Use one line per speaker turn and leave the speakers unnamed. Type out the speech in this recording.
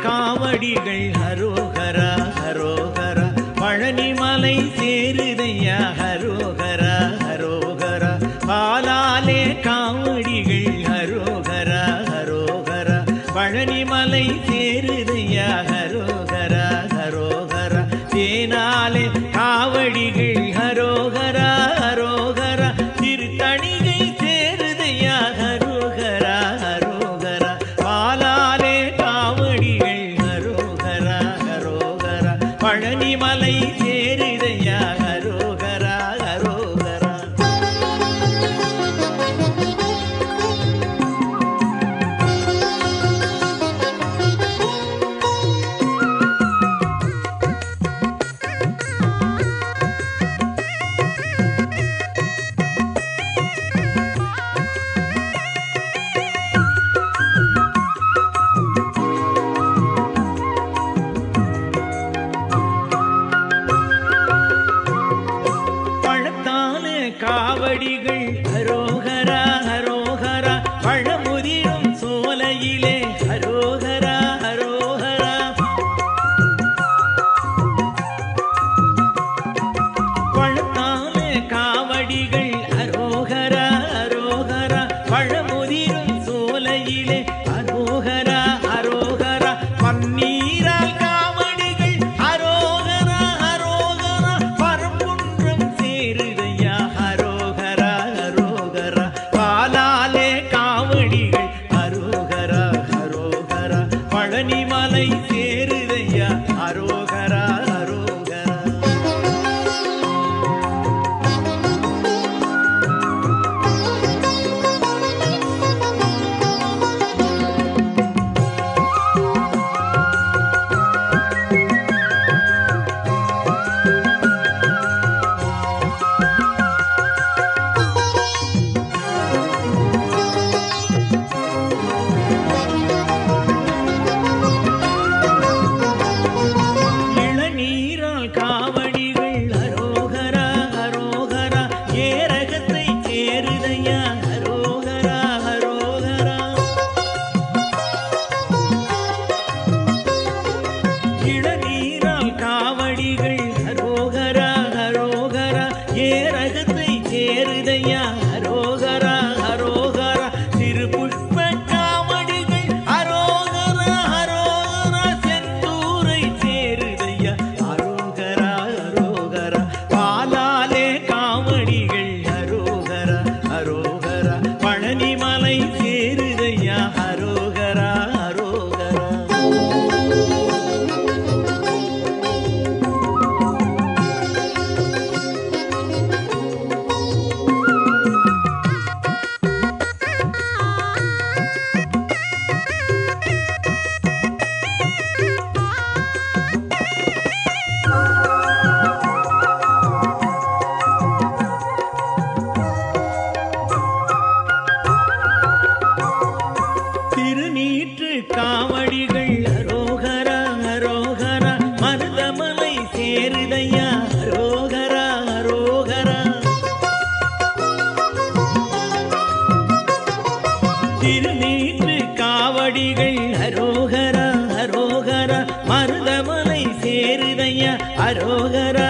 காவடிகள் ஹரோஹரா ஹரோஹரா பழனிமலை சேருதையா ஹரோஹரா ஹரோஹரா பாலாலே காவடிகள் ஹரோஹரா ஹரோஹரா பழனிமலை சேருதையா ஹரோஹரா ஹரோஹரா தேனாலே காவடிகள் ஹரோஹரா ஹரோஹரா திருத்தணிகை சேருதையா ஹரோஹரா ஹரோஹரா பாலாலே காவடிகள் ஹரோஹரா ஹரோஹரா பழனிமலை சேருதையா ஹரோஹரா ஹரோஹரா காவடிகள் ஹரோஹரா ஹரோஹரா பழமுதிரும் சோலையிலே ஹரோஹரா ஹரோஹரா பழத்தான காவடிகள் ஹரோஹரா ஹரோஹரா பழமுதிரும் சோலையிலே ஹரோஹரா ஹரோஹரா பன்னீரால் காவடிகள் ஹரோஹரா ஹரோஹரா பரம்புன்றம் சேருதையா ஹரோஹரா ஹரோஹரா பாலாலே காவடிகள் ஹரோஹரா ஹரோஹரா பழனிமலை சேருதையா ஹரோஹரா ஹரோஹரா இளநீரால் காவடிகள் ஹரோஹரா ஹரோஹரா ஏரகத்தை சேருதையா ஹரோஹரா ஹரோஹரா இளநீரால் காவடிகள் ஹரோஹரா ஹரோஹரா ஏரகத்தை சேருதையா ஹரோஹரா ஹரோஹரா திருப்புஷ்ப காவடிகள் ஹரோஹரா ஹரோஹரா செந்தூரை சேருதையா ஹரோஹரா ஹரோஹரா பாலாலே காவடிகள் ஹரோஹரா ஹரோஹரா பழனிமலை சேருதையா ஹரோஹரா ஹரோஹரா திருநீற்று காவடிகள் ஹரோஹரா ஹரோஹரா மருதமலை சேருதையா ஹரோஹரா ஹரோஹரா திருநீற்று காவடிகள் ஹரோஹரா ஹரோஹரா மருதமலை சேருதையா ஹரோஹரா